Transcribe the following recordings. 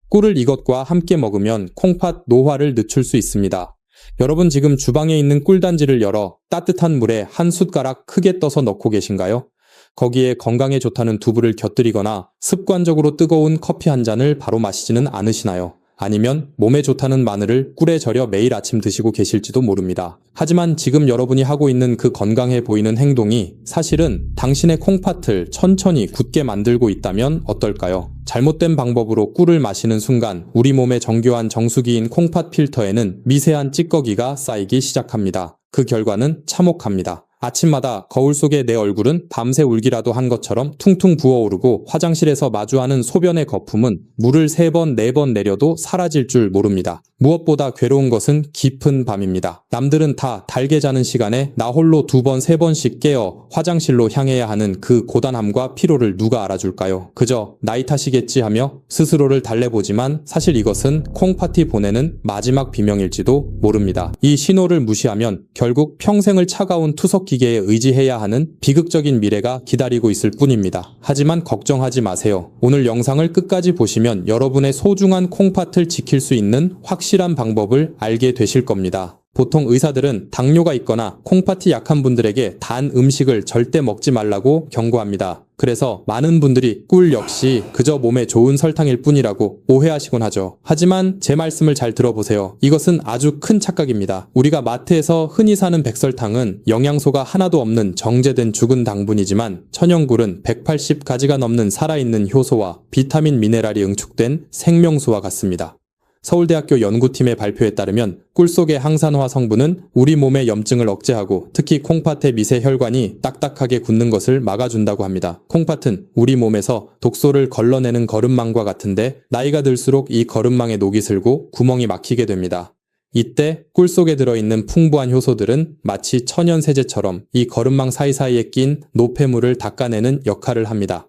꿀을 이것과 함께 먹으면 콩팥 노화를 늦출 수 있습니다. 여러분 지금 주방에 있는 꿀단지를 열어 따뜻한 물에 한 숟가락 크게 떠서 넣고 계신가요? 거기에 건강에 좋다는 두부를 곁들이거나 습관적으로 뜨거운 커피 한 잔을 바로 마시지는 않으시나요? 아니면 몸에 좋다는 마늘을 꿀에 절여 매일 아침 드시고 계실지도 모릅니다. 하지만 지금 여러분이 하고 있는 그 건강해 보이는 행동이 사실은 당신의 콩팥을 천천히 굳게 만들고 있다면 어떨까요? 잘못된 방법으로 꿀을 마시는 순간 우리 몸의 정교한 정수기인 콩팥 필터에는 미세한 찌꺼기가 쌓이기 시작합니다. 그 결과는 참혹합니다. 아침마다 거울 속의 내 얼굴은 밤새 울기라도 한 것처럼 퉁퉁 부어오르고 화장실에서 마주하는 소변의 거품은 물을 3번, 4번 내려도 사라질 줄 모릅니다. 무엇보다 괴로운 것은 깊은 밤입니다. 남들은 다 달게 자는 시간에 나 홀로 2번, 3번씩 깨어 화장실로 향해야 하는 그 고단함과 피로를 누가 알아줄까요? 그저 나이 탓이겠지 하며 스스로를 달래보지만 사실 이것은 콩팥이 보내는 마지막 비명일지도 모릅니다. 이 신호를 무시하면 결국 평생을 차가운 투석 기계에 의지해야 하는 비극적인 미래가 기다리고 있을 뿐입니다. 하지만 걱정하지 마세요. 오늘 영상을 끝까지 보시면 여러분의 소중한 콩팥을 지킬 수 있는 확실한 방법을 알게 되실 겁니다. 보통 의사들은 당뇨가 있거나 콩팥이 약한 분들에게 단 음식을 절대 먹지 말라고 경고합니다. 그래서 많은 분들이 꿀 역시 그저 몸에 좋은 설탕일 뿐이라고 오해하시곤 하죠. 하지만 제 말씀을 잘 들어보세요. 이것은 아주 큰 착각입니다. 우리가 마트에서 흔히 사는 백설탕은 영양소가 하나도 없는 정제된 죽은 당분이지만 천연꿀은 180가지가 넘는 살아있는 효소와 비타민 미네랄이 응축된 생명수와 같습니다. 서울대학교 연구팀의 발표에 따르면 꿀 속의 항산화 성분은 우리 몸의 염증을 억제하고 특히 콩팥의 미세 혈관이 딱딱하게 굳는 것을 막아준다고 합니다. 콩팥은 우리 몸에서 독소를 걸러내는 거름망과 같은데 나이가 들수록 이 거름망에 녹이 슬고 구멍이 막히게 됩니다. 이때 꿀 속에 들어있는 풍부한 효소들은 마치 천연세제처럼 이 거름망 사이사이에 낀 노폐물을 닦아내는 역할을 합니다.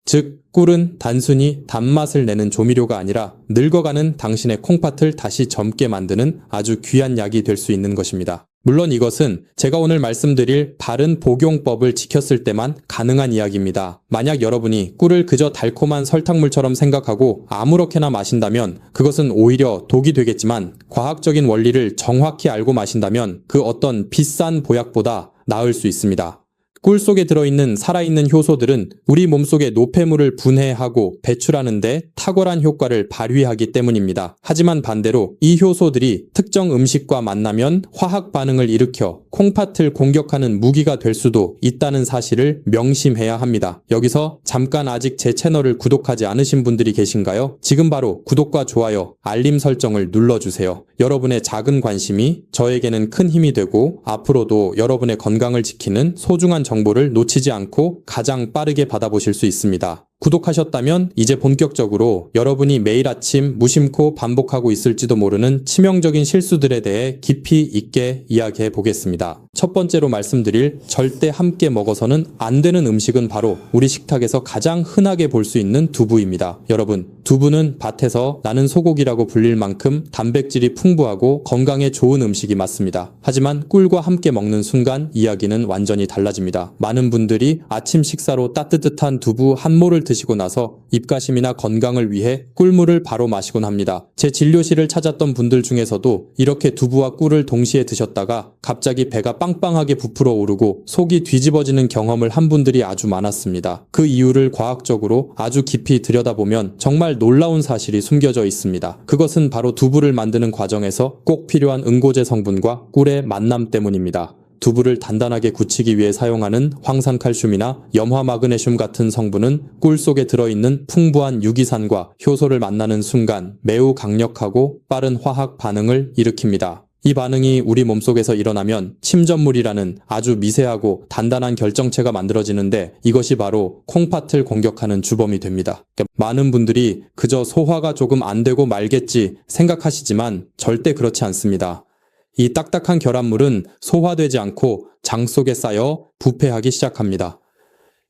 즉, 꿀은 단순히 단맛을 내는 조미료가 아니라 늙어가는 당신의 콩팥을 다시 젊게 만드는 아주 귀한 약이 될 수 있는 것입니다. 물론 이것은 제가 오늘 말씀드릴 바른 복용법을 지켰을 때만 가능한 이야기입니다. 만약 여러분이 꿀을 그저 달콤한 설탕물처럼 생각하고 아무렇게나 마신다면 그것은 오히려 독이 되겠지만 과학적인 원리를 정확히 알고 마신다면 그 어떤 비싼 보약보다 나을 수 있습니다. 꿀 속에 들어있는 살아있는 효소들은 우리 몸속의 노폐물을 분해하고 배출하는 데 탁월한 효과를 발휘하기 때문입니다. 하지만 반대로 이 효소들이 특정 음식과 만나면 화학 반응을 일으켜 콩팥을 공격하는 무기가 될 수도 있다는 사실을 명심해야 합니다. 여기서 잠깐 아직 제 채널을 구독하지 않으신 분들이 계신가요? 지금 바로 구독과 좋아요, 알림 설정을 눌러주세요. 여러분의 작은 관심이 저에게는 큰 힘이 되고 앞으로도 여러분의 건강을 지키는 소중한 정보를 놓치지 않고 가장 빠르게 받아보실 수 있습니다. 구독하셨다면 이제 본격적으로 여러분이 매일 아침 무심코 반복하고 있을지도 모르는 치명적인 실수들에 대해 깊이 있게 이야기해 보겠습니다. 첫 번째로 말씀드릴 절대 함께 먹어서는 안 되는 음식은 바로 우리 식탁에서 가장 흔하게 볼 수 있는 두부입니다. 여러분, 두부는 밭에서 나는 소고기라고 불릴 만큼 단백질이 풍부하고 건강에 좋은 음식이 맞습니다. 하지만 꿀과 함께 먹는 순간 이야기는 완전히 달라집니다. 많은 분들이 아침 식사로 따뜻한 두부 한 모를 드시고 나서 입가심이나 건강을 위해 꿀물을 바로 마시곤 합니다. 제 진료실을 찾았던 분들 중에서도 이렇게 두부와 꿀을 동시에 드셨다가 갑자기 배가 빵빵하게 부풀어 오르고 속이 뒤집어지는 경험을 한 분들이 아주 많았습니다. 그 이유를 과학적으로 아주 깊이 들여다보면 정말 놀라운 사실이 숨겨져 있습니다. 그것은 바로 두부를 만드는 과정에서 꼭 필요한 응고제 성분과 꿀의 만남 때문입니다. 두부를 단단하게 굳히기 위해 사용하는 황산칼슘이나 염화마그네슘 같은 성분은 꿀 속에 들어있는 풍부한 유기산과 효소를 만나는 순간 매우 강력하고 빠른 화학 반응을 일으킵니다. 이 반응이 우리 몸속에서 일어나면 침전물이라는 아주 미세하고 단단한 결정체가 만들어지는데 이것이 바로 콩팥을 공격하는 주범이 됩니다. 많은 분들이 그저 소화가 조금 안 되고 말겠지 생각하시지만 절대 그렇지 않습니다. 이 딱딱한 결합물은 소화되지 않고 장 속에 쌓여 부패하기 시작합니다.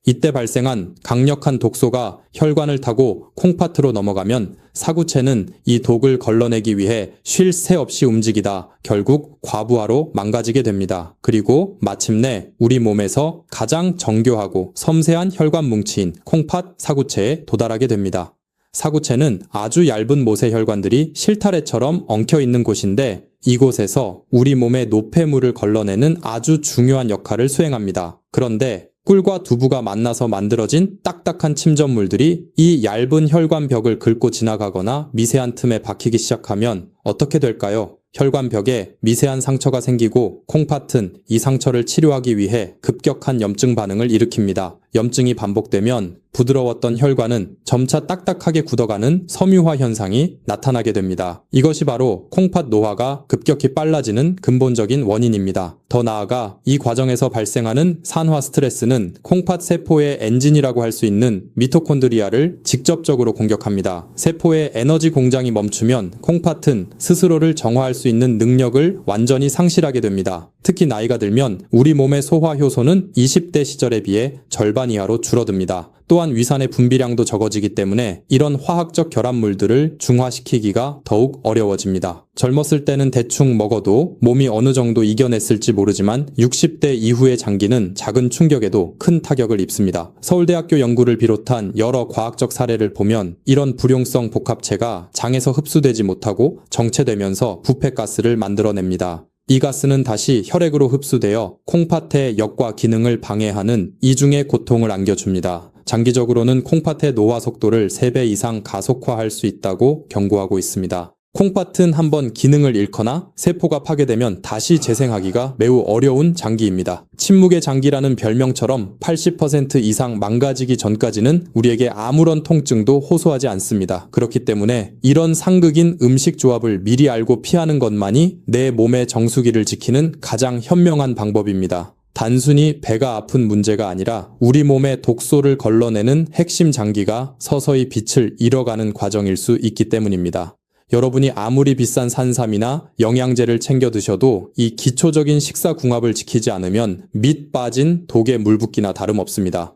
이때 발생한 강력한 독소가 혈관을 타고 콩팥으로 넘어가면 사구체는 이 독을 걸러내기 위해 쉴 새 없이 움직이다 결국 과부하로 망가지게 됩니다. 그리고 마침내 우리 몸에서 가장 정교하고 섬세한 혈관 뭉치인 콩팥 사구체에 도달하게 됩니다. 사구체는 아주 얇은 모세혈관들이 실타래처럼 엉켜 있는 곳인데 이곳에서 우리 몸의 노폐물을 걸러내는 아주 중요한 역할을 수행합니다. 그런데 꿀과 두부가 만나서 만들어진 딱딱한 침전물들이 이 얇은 혈관벽을 긁고 지나가거나 미세한 틈에 박히기 시작하면 어떻게 될까요? 혈관벽에 미세한 상처가 생기고 콩팥은 이 상처를 치료하기 위해 급격한 염증 반응을 일으킵니다. 염증이 반복되면 부드러웠던 혈관은 점차 딱딱하게 굳어가는 섬유화 현상이 나타나게 됩니다. 이것이 바로 콩팥 노화가 급격히 빨라지는 근본적인 원인입니다. 더 나아가 이 과정에서 발생하는 산화 스트레스는 콩팥 세포의 엔진이라고 할 수 있는 미토콘드리아를 직접적으로 공격합니다. 세포의 에너지 공장이 멈추면 콩팥은 스스로를 정화할 수 있는 능력을 완전히 상실하게 됩니다. 특히 나이가 들면 우리 몸의 소화 효소는 20대 시절에 비해 절반 이하로 줄어듭니다. 또한 위산의 분비량도 적어지기 때문에 이런 화학적 결합물들을 중화시키기가 더욱 어려워집니다. 젊었을 때는 대충 먹어도 몸이 어느 정도 이겨냈을지 모르지만 60대 이후의 장기는 작은 충격에도 큰 타격을 입습니다. 서울대학교 연구를 비롯한 여러 과학적 사례를 보면 이런 불용성 복합체가 장에서 흡수되지 못하고 정체되면서 부패가스를 만들어냅니다. 이 가스는 다시 혈액으로 흡수되어 콩팥의 역과 기능을 방해하는 이중의 고통을 안겨줍니다. 장기적으로는 콩팥의 노화 속도를 3배 이상 가속화할 수 있다고 경고하고 있습니다. 콩팥은 한번 기능을 잃거나 세포가 파괴되면 다시 재생하기가 매우 어려운 장기입니다. 침묵의 장기라는 별명처럼 80% 이상 망가지기 전까지는 우리에게 아무런 통증도 호소하지 않습니다. 그렇기 때문에 이런 상극인 음식 조합을 미리 알고 피하는 것만이 내 몸의 정수기를 지키는 가장 현명한 방법입니다. 단순히 배가 아픈 문제가 아니라 우리 몸의 독소를 걸러내는 핵심 장기가 서서히 빛을 잃어가는 과정일 수 있기 때문입니다. 여러분이 아무리 비싼 산삼이나 영양제를 챙겨 드셔도 이 기초적인 식사궁합을 지키지 않으면 밑 빠진 독에 물 붓기나 다름없습니다.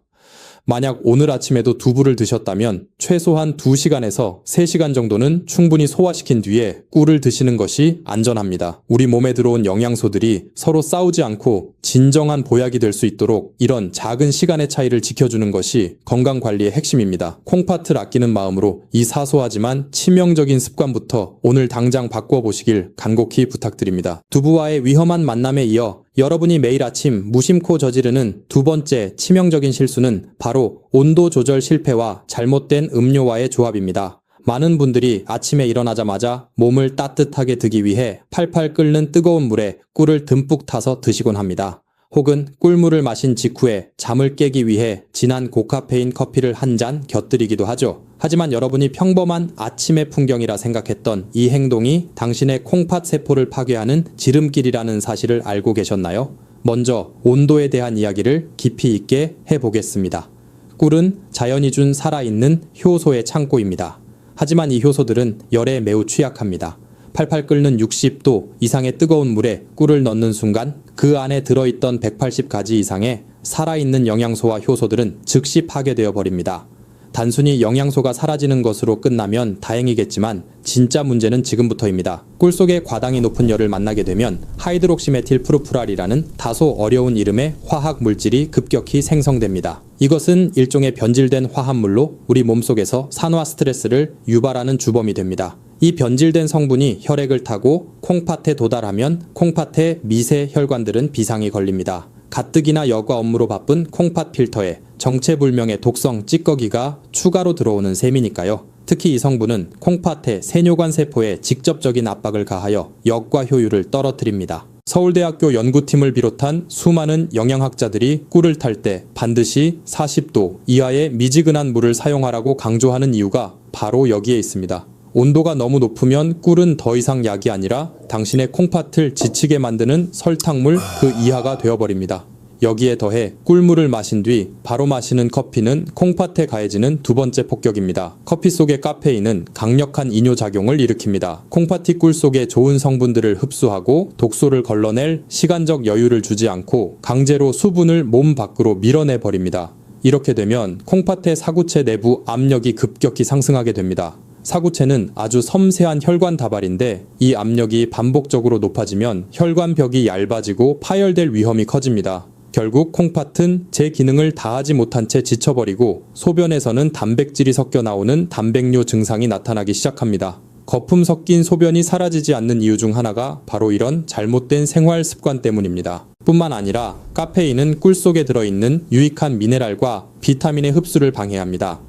만약 오늘 아침에도 두부를 드셨다면 최소한 2시간에서 3시간 정도는 충분히 소화시킨 뒤에 꿀을 드시는 것이 안전합니다. 우리 몸에 들어온 영양소들이 서로 싸우지 않고 진정한 보약이 될 수 있도록 이런 작은 시간의 차이를 지켜주는 것이 건강관리의 핵심입니다. 콩팥을 아끼는 마음으로 이 사소하지만 치명적인 습관부터 오늘 당장 바꿔보시길 간곡히 부탁드립니다. 두부와의 위험한 만남에 이어 여러분이 매일 아침 무심코 저지르는 두 번째 치명적인 실수는 바로 온도 조절 실패와 잘못된 음료와의 조합입니다. 많은 분들이 아침에 일어나자마자 몸을 따뜻하게 드기 위해 팔팔 끓는 뜨거운 물에 꿀을 듬뿍 타서 드시곤 합니다. 혹은 꿀물을 마신 직후에 잠을 깨기 위해 진한 고카페인 커피를 한 잔 곁들이기도 하죠. 하지만 여러분이 평범한 아침의 풍경이라 생각했던 이 행동이 당신의 콩팥 세포를 파괴하는 지름길이라는 사실을 알고 계셨나요? 먼저 온도에 대한 이야기를 깊이 있게 해보겠습니다. 꿀은 자연이 준 살아있는 효소의 창고입니다. 하지만 이 효소들은 열에 매우 취약합니다. 팔팔 끓는 60도 이상의 뜨거운 물에 꿀을 넣는 순간 그 안에 들어있던 180가지 이상의 살아있는 영양소와 효소들은 즉시 파괴되어 버립니다. 단순히 영양소가 사라지는 것으로 끝나면 다행이겠지만 진짜 문제는 지금부터입니다. 꿀 속에 과당이 높은 열을 만나게 되면 하이드록시메틸 푸르푸랄이라는 다소 어려운 이름의 화학 물질이 급격히 생성됩니다. 이것은 일종의 변질된 화합물로 우리 몸속에서 산화 스트레스를 유발하는 주범이 됩니다. 이 변질된 성분이 혈액을 타고 콩팥에 도달하면 콩팥의 미세 혈관들은 비상이 걸립니다. 가뜩이나 여과 업무로 바쁜 콩팥 필터에 정체불명의 독성 찌꺼기가 추가로 들어오는 셈이니까요. 특히 이 성분은 콩팥의 세뇨관 세포에 직접적인 압박을 가하여 역과 효율을 떨어뜨립니다. 서울대학교 연구팀을 비롯한 수많은 영양학자들이 꿀을 탈 때 반드시 40도 이하의 미지근한 물을 사용하라고 강조하는 이유가 바로 여기에 있습니다. 온도가 너무 높으면 꿀은 더 이상 약이 아니라 당신의 콩팥을 지치게 만드는 설탕물 그 이하가 되어버립니다. 여기에 더해 꿀물을 마신 뒤 바로 마시는 커피는 콩팥에 가해지는 두 번째 폭격입니다. 커피 속의 카페인은 강력한 이뇨작용을 일으킵니다. 콩팥이 꿀 속의 좋은 성분들을 흡수하고 독소를 걸러낼 시간적 여유를 주지 않고 강제로 수분을 몸 밖으로 밀어내버립니다. 이렇게 되면 콩팥의 사구체 내부 압력이 급격히 상승하게 됩니다. 사구체는 아주 섬세한 혈관 다발인데 이 압력이 반복적으로 높아지면 혈관벽이 얇아지고 파열될 위험이 커집니다. 결국 콩팥은 제 기능을 다하지 못한 채 지쳐버리고 소변에서는 단백질이 섞여 나오는 단백뇨 증상이 나타나기 시작합니다. 거품 섞인 소변이 사라지지 않는 이유 중 하나가 바로 이런 잘못된 생활 습관 때문입니다. 뿐만 아니라 카페인은 꿀 속에 들어있는 유익한 미네랄과 비타민의 흡수를 방해합니다.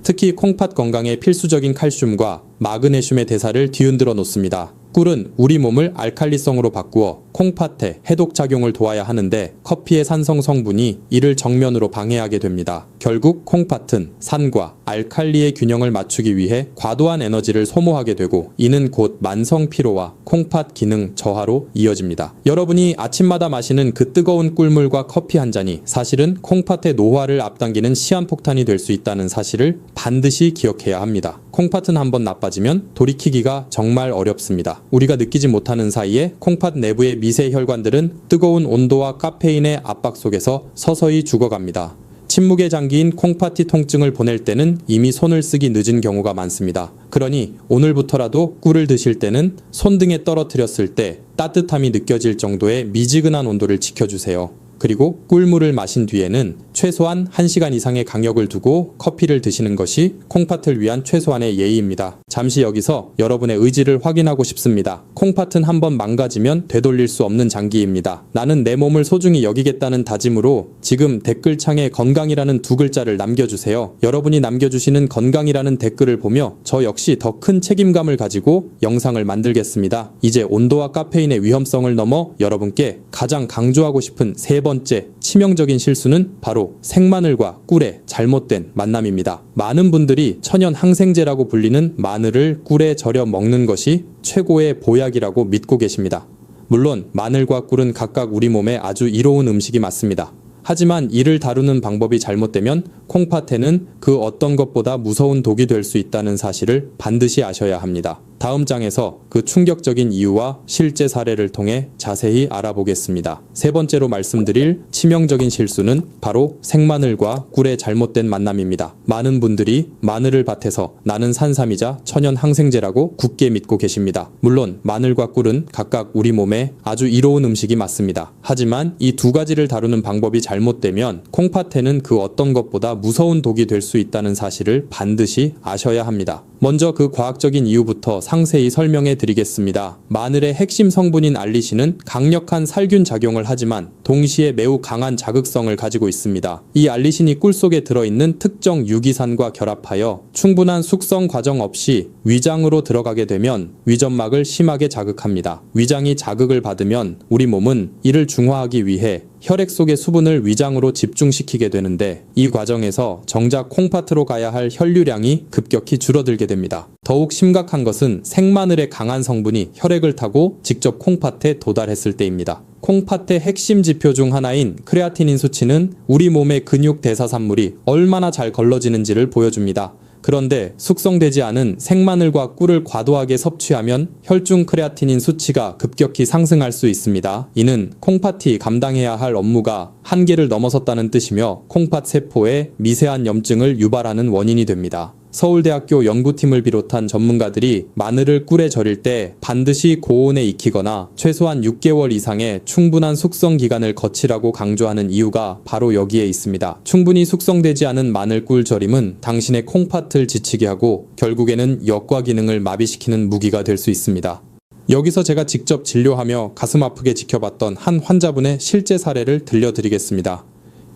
특히 콩팥 건강에 필수적인 칼슘과 마그네슘의 대사를 뒤흔들어 놓습니다. 꿀은 우리 몸을 알칼리성으로 바꾸어 콩팥의 해독작용을 도와야 하는데 커피의 산성 성분이 이를 정면으로 방해하게 됩니다. 결국 콩팥은 산과 알칼리의 균형을 맞추기 위해 과도한 에너지를 소모하게 되고 이는 곧 만성 피로와 콩팥 기능 저하로 이어집니다. 여러분이 아침마다 마시는 그 뜨거운 꿀물과 커피 한 잔이 사실은 콩팥의 노화를 앞당기는 시한폭탄이 될 수 있다는 사실을 반드시 기억해야 합니다. 콩팥은 한번 나빠지면 돌이키기가 정말 어렵습니다. 우리가 느끼지 못하는 사이에 콩팥 내부의 미세 혈관들은 뜨거운 온도와 카페인의 압박 속에서 서서히 죽어갑니다. 침묵에 잠긴 콩팥이 통증을 보낼 때는 이미 손을 쓰기 늦은 경우가 많습니다. 그러니 오늘부터라도 꿀을 드실 때는 손등에 떨어뜨렸을 때 따뜻함이 느껴질 정도의 미지근한 온도를 지켜주세요. 그리고 꿀물을 마신 뒤에는 최소한 1시간 이상의 간격을 두고 커피를 드시는 것이 콩팥을 위한 최소한의 예의입니다. 잠시 여기서 여러분의 의지를 확인하고 싶습니다. 콩팥은 한번 망가지면 되돌릴 수 없는 장기입니다. 나는 내 몸을 소중히 여기겠다는 다짐으로 지금 댓글창에 건강이라는 2글자를 남겨주세요. 여러분이 남겨주시는 건강이라는 댓글을 보며 저 역시 더 큰 책임감을 가지고 영상을 만들겠습니다. 이제 온도와 카페인의 위험성을 넘어 여러분께 가장 강조하고 싶은 세 번째 치명적인 실수는 바로 생마늘과 꿀의 잘못된 만남입니다. 많은 분들이 천연 항생제라고 불리는 마늘을 꿀에 절여 먹는 것이 최고의 보약이라고 믿고 계십니다. 물론 마늘과 꿀은 각각 우리 몸에 아주 이로운 음식이 맞습니다. 하지만 이를 다루는 방법이 잘못되면 콩팥에는 그 어떤 것보다 무서운 독이 될 수 있다는 사실을 반드시 아셔야 합니다. 다음 장에서 그 충격적인 이유와 실제 사례를 통해 자세히 알아보겠습니다. 세 번째로 말씀드릴 치명적인 실수는 바로 생마늘과 꿀의 잘못된 만남입니다. 많은 분들이 마늘을 밭에서 나는 산삼이자 천연 항생제라고 굳게 믿고 계십니다. 물론 마늘과 꿀은 각각 우리 몸에 아주 이로운 음식이 맞습니다. 하지만 이 2가지를 다루는 방법이 잘못되면 콩팥에는 그 어떤 것보다 무서운 독이 될 수 있다는 사실을 반드시 아셔야 합니다. 먼저 그 과학적인 이유부터 상세히 설명해 드리겠습니다. 마늘의 핵심 성분인 알리신은 강력한 살균 작용을 하지만 동시에 매우 강한 자극성을 가지고 있습니다. 이 알리신이 꿀 속에 들어있는 특정 유기산과 결합하여 충분한 숙성 과정 없이 위장으로 들어가게 되면 위점막을 심하게 자극합니다. 위장이 자극을 받으면 우리 몸은 이를 중화하기 위해 혈액 속의 수분을 위장으로 집중시키게 되는데 이 과정에서 정작 콩팥으로 가야 할 혈류량이 급격히 줄어들게 됩니다. 더욱 심각한 것은 생마늘의 강한 성분이 혈액을 타고 직접 콩팥에 도달했을 때입니다. 콩팥의 핵심 지표 중 하나인 크레아티닌 수치는 우리 몸의 근육 대사산물이 얼마나 잘 걸러지는지를 보여줍니다. 그런데 숙성되지 않은 생마늘과 꿀을 과도하게 섭취하면 혈중 크레아티닌 수치가 급격히 상승할 수 있습니다. 이는 콩팥이 감당해야 할 업무가 한계를 넘어섰다는 뜻이며 콩팥 세포에 미세한 염증을 유발하는 원인이 됩니다. 서울대학교 연구팀을 비롯한 전문가들이 마늘을 꿀에 절일 때 반드시 고온에 익히거나 최소한 6개월 이상의 충분한 숙성 기간을 거치라고 강조하는 이유가 바로 여기에 있습니다. 충분히 숙성되지 않은 마늘 꿀 절임은 당신의 콩팥을 지치게 하고 결국에는 역과 기능을 마비시키는 무기가 될 수 있습니다. 여기서 제가 직접 진료하며 가슴 아프게 지켜봤던 한 환자분의 실제 사례를 들려드리겠습니다.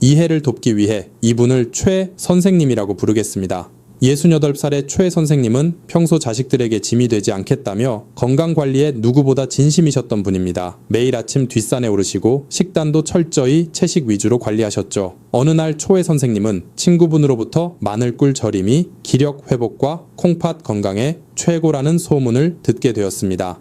이해를 돕기 위해 이분을 최 선생님이라고 부르겠습니다. 68살의 최 선생님은 평소 자식들에게 짐이 되지 않겠다며 건강관리에 누구보다 진심이셨던 분입니다. 매일 아침 뒷산에 오르시고 식단도 철저히 채식 위주로 관리하셨죠. 어느 날 초회 선생님은 친구분으로부터 마늘꿀 절임이 기력 회복과 콩팥 건강에 최고라는 소문을 듣게 되었습니다.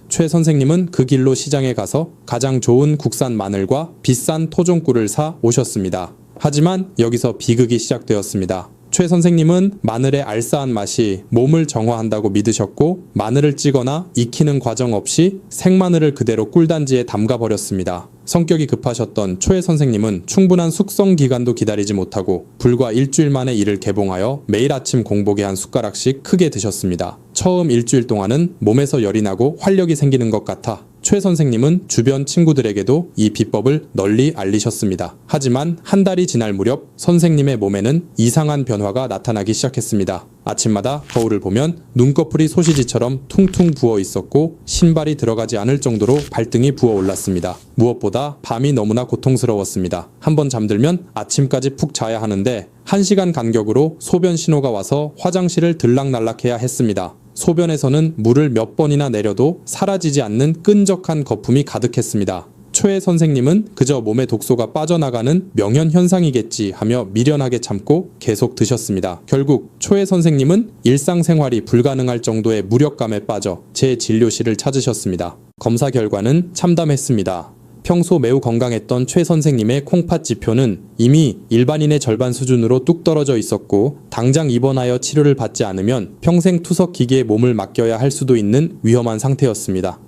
최 선생님은 그 길로 시장에 가서 가장 좋은 국산 마늘과 비싼 토종꿀을 사 오셨습니다. 하지만 여기서 비극이 시작되었습니다. 최 선생님은 마늘의 알싸한 맛이 몸을 정화한다고 믿으셨고 마늘을 찌거나 익히는 과정 없이 생마늘을 그대로 꿀단지에 담가버렸습니다. 성격이 급하셨던 최 선생님은 충분한 숙성 기간도 기다리지 못하고 불과 일주일 만에 이를 개봉하여 매일 아침 공복에 한 숟가락씩 크게 드셨습니다. 처음 일주일 동안은 몸에서 열이 나고 활력이 생기는 것 같아 최 선생님은 주변 친구들에게도 이 비법을 널리 알리셨습니다. 하지만 한 달이 지날 무렵 선생님의 몸에는 이상한 변화가 나타나기 시작했습니다. 아침마다 거울을 보면 눈꺼풀이 소시지처럼 퉁퉁 부어 있었고 신발이 들어가지 않을 정도로 발등이 부어 올랐습니다. 무엇보다 밤이 너무나 고통스러웠습니다. 한번 잠들면 아침까지 푹 자야 하는데 1시간 간격으로 소변 신호가 와서 화장실을 들락날락해야 했습니다. 소변에서는 물을 몇 번이나 내려도 사라지지 않는 끈적한 거품이 가득했습니다. 최 선생님은 그저 몸에 독소가 빠져나가는 명현현상이겠지 하며 미련하게 참고 계속 드셨습니다. 결국 최 선생님은 일상생활이 불가능할 정도의 무력감에 빠져 재진료실을 찾으셨습니다. 검사 결과는 참담했습니다. 평소 매우 건강했던 최 선생님의 콩팥 지표는 이미 일반인의 절반 수준으로 뚝 떨어져 있었고 당장 입원하여 치료를 받지 않으면 평생 투석 기계에 몸을 맡겨야 할 수도 있는 위험한 상태였습니다.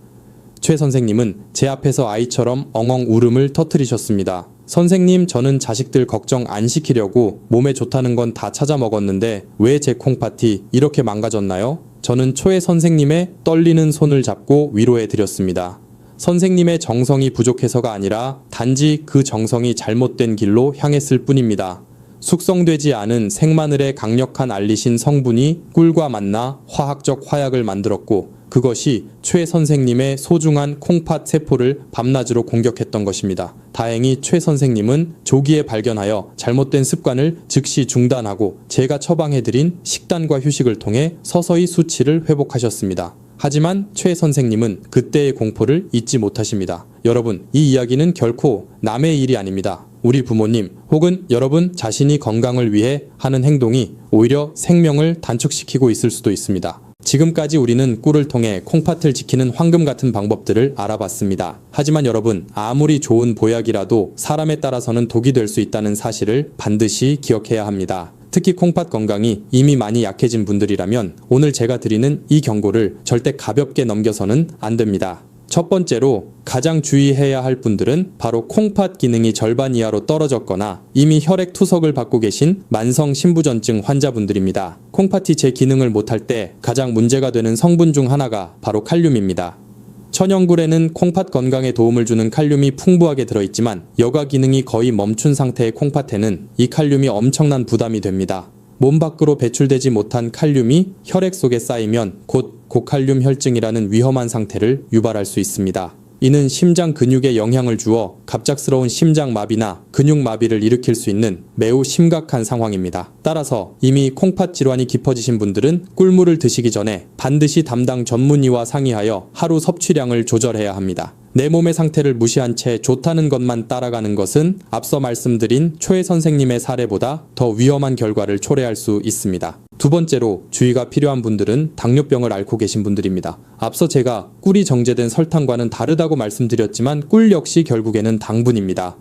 최 선생님은 제 앞에서 아이처럼 엉엉 울음을 터뜨리셨습니다. 선생님, 저는 자식들 걱정 안 시키려고 몸에 좋다는 건 다 찾아 먹었는데 왜 제 콩팥이 이렇게 망가졌나요? 저는 최 선생님의 떨리는 손을 잡고 위로해 드렸습니다. 선생님의 정성이 부족해서가 아니라 단지 그 정성이 잘못된 길로 향했을 뿐입니다. 숙성되지 않은 생마늘의 강력한 알리신 성분이 꿀과 만나 화학적 화약을 만들었고 그것이 최 선생님의 소중한 콩팥 세포를 밤낮으로 공격했던 것입니다. 다행히 최 선생님은 조기에 발견하여 잘못된 습관을 즉시 중단하고 제가 처방해드린 식단과 휴식을 통해 서서히 수치를 회복하셨습니다. 하지만 최 선생님은 그때의 공포를 잊지 못하십니다. 여러분, 이 이야기는 결코 남의 일이 아닙니다. 우리 부모님 혹은 여러분 자신이 건강을 위해 하는 행동이 오히려 생명을 단축시키고 있을 수도 있습니다. 지금까지 우리는 꿀을 통해 콩팥을 지키는 황금 같은 방법들을 알아봤습니다. 하지만 여러분, 아무리 좋은 보약이라도 사람에 따라서는 독이 될 수 있다는 사실을 반드시 기억해야 합니다. 특히 콩팥 건강이 이미 많이 약해진 분들이라면 오늘 제가 드리는 이 경고를 절대 가볍게 넘겨서는 안 됩니다. 첫 번째로 가장 주의해야 할 분들은 바로 콩팥 기능이 절반 이하로 떨어졌거나 이미 혈액 투석을 받고 계신 만성 신부전증 환자분들입니다. 콩팥이 제 기능을 못할 때 가장 문제가 되는 성분 중 하나가 바로 칼륨입니다. 천연굴에는 콩팥 건강에 도움을 주는 칼륨이 풍부하게 들어있지만 여가 기능이 거의 멈춘 상태의 콩팥에는 이 칼륨이 엄청난 부담이 됩니다. 몸 밖으로 배출되지 못한 칼륨이 혈액 속에 쌓이면 곧 고칼륨 혈증이라는 위험한 상태를 유발할 수 있습니다. 이는 심장 근육에 영향을 주어 갑작스러운 심장마비나 근육마비를 일으킬 수 있는 매우 심각한 상황입니다. 따라서 이미 콩팥 질환이 깊어지신 분들은 꿀물을 드시기 전에 반드시 담당 전문의와 상의하여 하루 섭취량을 조절해야 합니다. 내 몸의 상태를 무시한 채 좋다는 것만 따라가는 것은 앞서 말씀드린 최 선생님의 사례보다 더 위험한 결과를 초래할 수 있습니다. 두 번째로 주의가 필요한 분들은 당뇨병을 앓고 계신 분들입니다. 앞서 제가 꿀이 정제된 설탕과는 다르다고 말씀드렸지만 꿀 역시 결국에는 당분입니다.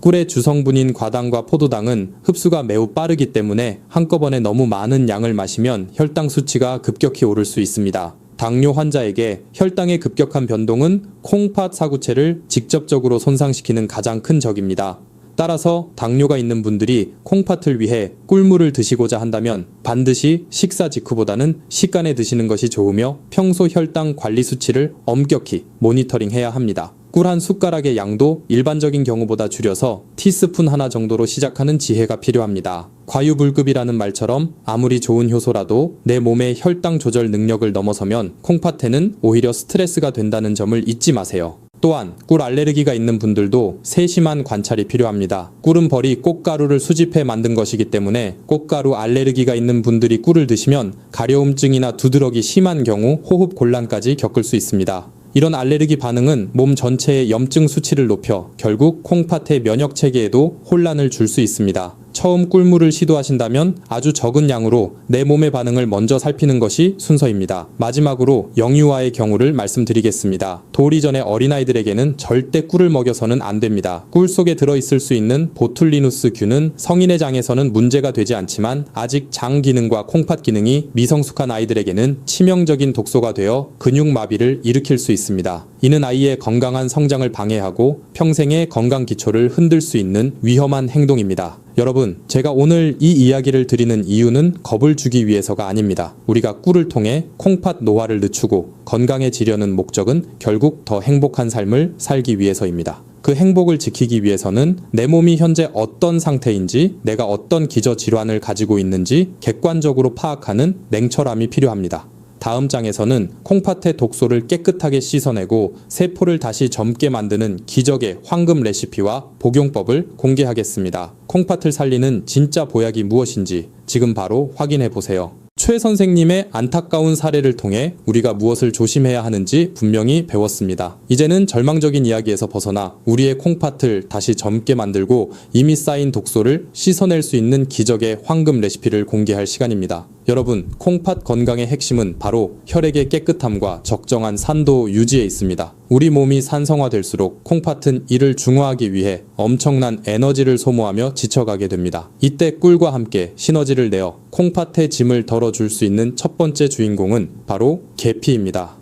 꿀의 주성분인 과당과 포도당은 흡수가 매우 빠르기 때문에 한꺼번에 너무 많은 양을 마시면 혈당 수치가 급격히 오를 수 있습니다. 당뇨 환자에게 혈당의 급격한 변동은 콩팥 사구체를 직접적으로 손상시키는 가장 큰 적입니다. 따라서 당뇨가 있는 분들이 콩팥을 위해 꿀물을 드시고자 한다면 반드시 식사 직후보다는 식간에 드시는 것이 좋으며 평소 혈당 관리 수치를 엄격히 모니터링해야 합니다. 꿀 한 숟가락의 양도 일반적인 경우보다 줄여서 티스푼 하나 정도로 시작하는 지혜가 필요합니다. 과유불급이라는 말처럼 아무리 좋은 효소라도 내 몸의 혈당 조절 능력을 넘어서면 콩팥에는 오히려 스트레스가 된다는 점을 잊지 마세요. 또한 꿀 알레르기가 있는 분들도 세심한 관찰이 필요합니다. 꿀은 벌이 꽃가루를 수집해 만든 것이기 때문에 꽃가루 알레르기가 있는 분들이 꿀을 드시면 가려움증이나 두드러기 심한 경우 호흡 곤란까지 겪을 수 있습니다. 이런 알레르기 반응은 몸 전체의 염증 수치를 높여 결국 콩팥의 면역 체계에도 혼란을 줄 수 있습니다. 처음 꿀물을 시도하신다면 아주 적은 양으로 내 몸의 반응을 먼저 살피는 것이 순서입니다. 마지막으로 영유아의 경우를 말씀드리겠습니다. 돌이 전에 어린아이들에게는 절대 꿀을 먹여서는 안 됩니다. 꿀 속에 들어있을 수 있는 보툴리누스균은 성인의 장에서는 문제가 되지 않지만 아직 장 기능과 콩팥 기능이 미성숙한 아이들에게는 치명적인 독소가 되어 근육마비를 일으킬 수 있습니다. 이는 아이의 건강한 성장을 방해하고 평생의 건강 기초를 흔들 수 있는 위험한 행동입니다. 여러분, 제가 오늘 이 이야기를 드리는 이유는 겁을 주기 위해서가 아닙니다. 우리가 꿀을 통해 콩팥 노화를 늦추고 건강해지려는 목적은 결국 더 행복한 삶을 살기 위해서입니다. 그 행복을 지키기 위해서는 내 몸이 현재 어떤 상태인지, 내가 어떤 기저질환을 가지고 있는지 객관적으로 파악하는 냉철함이 필요합니다. 다음 장에서는 콩팥의 독소를 깨끗하게 씻어내고 세포를 다시 젊게 만드는 기적의 황금 레시피와 복용법을 공개하겠습니다. 콩팥을 살리는 진짜 보약이 무엇인지 지금 바로 확인해 보세요. 최 선생님의 안타까운 사례를 통해 우리가 무엇을 조심해야 하는지 분명히 배웠습니다. 이제는 절망적인 이야기에서 벗어나 우리의 콩팥을 다시 젊게 만들고 이미 쌓인 독소를 씻어낼 수 있는 기적의 황금 레시피를 공개할 시간입니다. 여러분, 콩팥 건강의 핵심은 바로 혈액의 깨끗함과 적정한 산도 유지에 있습니다. 우리 몸이 산성화될수록 콩팥은 이를 중화하기 위해 엄청난 에너지를 소모하며 지쳐가게 됩니다. 이때 꿀과 함께 시너지를 내어 콩팥의 짐을 덜어줄 수 있는 첫 번째 주인공은 바로 계피입니다.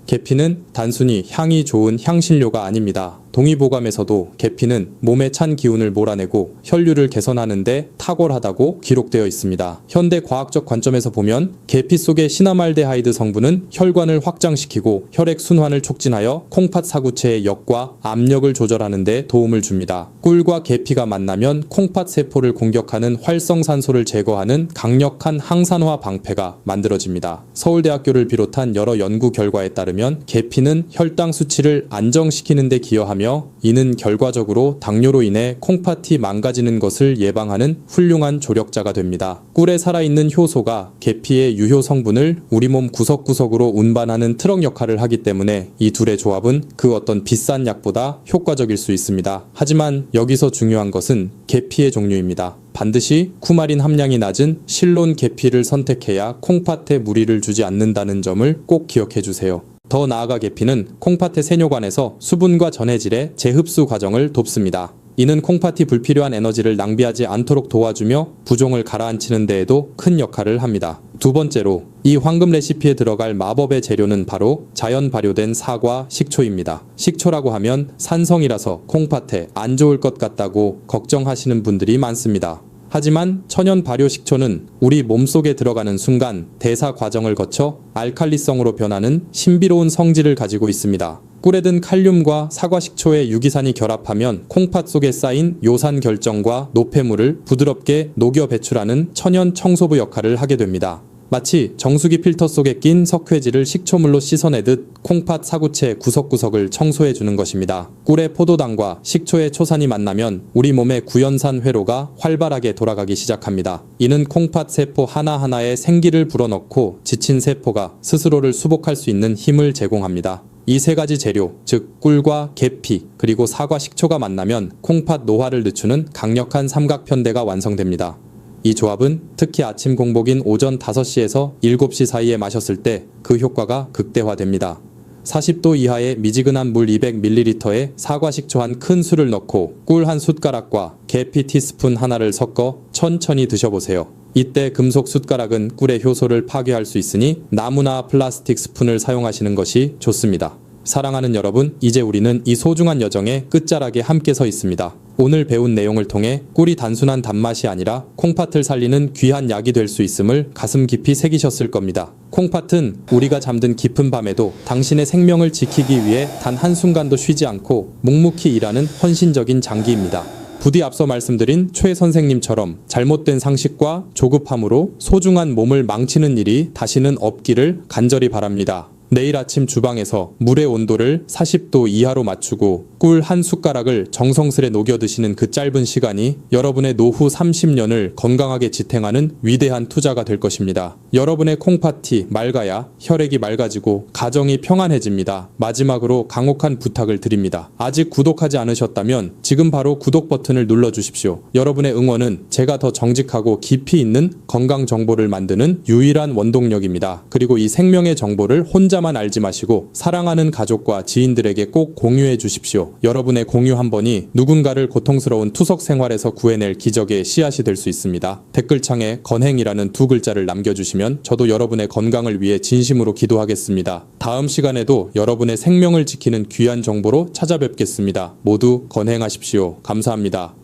계피는 단순히 향이 좋은 향신료가 아닙니다. 동의보감에서도 계피는 몸에 찬 기운을 몰아내고 혈류를 개선하는 데 탁월하다고 기록되어 있습니다. 현대 과학적 관점에서 보면 계피 속의 시나말데하이드 성분은 혈관을 확장시키고 혈액 순환을 촉진하여 콩팥 사구체의 역과 압력을 조절하는 데 도움을 줍니다. 꿀과 계피가 만나면 콩팥 세포를 공격하는 활성산소를 제거하는 강력한 항산화 방패가 만들어집니다. 서울대학교를 비롯한 여러 연구 결과에 따르면 계피는 혈당 수치를 안정시키는 데 기여하며 이는 결과적으로 당뇨로 인해 콩팥이 망가지는 것을 예방하는 훌륭한 조력자가 됩니다. 꿀에 살아있는 효소가 계피의 유효 성분을 우리 몸 구석구석으로 운반하는 트럭 역할을 하기 때문에 이 둘의 조합은 그 어떤 비싼 약보다 효과적일 수 있습니다. 하지만 여기서 중요한 것은 계피의 종류입니다. 반드시 쿠마린 함량이 낮은 실론 계피를 선택해야 콩팥에 무리를 주지 않는다는 점을 꼭 기억해 주세요. 더 나아가 계피는 콩팥의 세뇨관에서 수분과 전해질의 재흡수 과정을 돕습니다. 이는 콩팥이 불필요한 에너지를 낭비하지 않도록 도와주며 부종을 가라앉히는 데에도 큰 역할을 합니다. 두 번째로, 이 황금 레시피에 들어갈 마법의 재료는 바로 자연 발효된 사과, 식초입니다. 식초라고 하면 산성이라서 콩팥에 안 좋을 것 같다고 걱정하시는 분들이 많습니다. 하지만 천연 발효 식초는 우리 몸속에 들어가는 순간 대사 과정을 거쳐 알칼리성으로 변하는 신비로운 성질을 가지고 있습니다. 꿀에 든 칼륨과 사과 식초의 유기산이 결합하면 콩팥 속에 쌓인 요산 결정과 노폐물을 부드럽게 녹여 배출하는 천연 청소부 역할을 하게 됩니다. 마치 정수기 필터 속에 낀 석회질을 식초물로 씻어내듯 콩팥 사구체 구석구석을 청소해주는 것입니다. 꿀의 포도당과 식초의 초산이 만나면 우리 몸의 구연산 회로가 활발하게 돌아가기 시작합니다. 이는 콩팥 세포 하나하나에 생기를 불어넣고 지친 세포가 스스로를 수복할 수 있는 힘을 제공합니다. 이 세 가지 재료, 즉 꿀과 계피 그리고 사과 식초가 만나면 콩팥 노화를 늦추는 강력한 삼각편대가 완성됩니다. 이 조합은 특히 아침 공복인 오전 5시에서 7시 사이에 마셨을 때 그 효과가 극대화됩니다. 40도 이하의 미지근한 물 200ml에 사과 식초 한 큰 술을 넣고 꿀 한 숟가락과 계피 티스푼 하나를 섞어 천천히 드셔보세요. 이때 금속 숟가락은 꿀의 효소를 파괴할 수 있으니 나무나 플라스틱 스푼을 사용하시는 것이 좋습니다. 사랑하는 여러분, 이제 우리는 이 소중한 여정의 끝자락에 함께 서 있습니다. 오늘 배운 내용을 통해 꿀이 단순한 단맛이 아니라 콩팥을 살리는 귀한 약이 될 수 있음을 가슴 깊이 새기셨을 겁니다. 콩팥은 우리가 잠든 깊은 밤에도 당신의 생명을 지키기 위해 단 한순간도 쉬지 않고 묵묵히 일하는 헌신적인 장기입니다. 부디 앞서 말씀드린 최 선생님처럼 잘못된 상식과 조급함으로 소중한 몸을 망치는 일이 다시는 없기를 간절히 바랍니다. 내일 아침 주방에서 물의 온도를 40도 이하로 맞추고 꿀 한 숟가락을 정성스레 녹여 드시는 그 짧은 시간이 여러분의 노후 30년을 건강하게 지탱하는 위대한 투자가 될 것입니다. 여러분의 콩팥이 맑아야 혈액이 맑아지고 가정이 평안해집니다. 마지막으로 강혹한 부탁을 드립니다. 아직 구독하지 않으셨다면 지금 바로 구독 버튼을 눌러주십시오. 여러분의 응원은 제가 더 정직하고 깊이 있는 건강 정보를 만드는 유일한 원동력입니다. 그리고 이 생명의 정보를 혼자만 알지 마시고 사랑하는 가족과 지인들에게 꼭 공유해 주십시오. 여러분의 공유 한 번이 누군가를 고통스러운 투석 생활에서 구해낼 기적의 씨앗이 될 수 있습니다. 댓글창에 건행이라는 2글자를 남겨주시면 저도 여러분의 건강을 위해 진심으로 기도하겠습니다. 다음 시간에도 여러분의 생명을 지키는 귀한 정보로 찾아뵙겠습니다. 모두 건행하십시오. 감사합니다.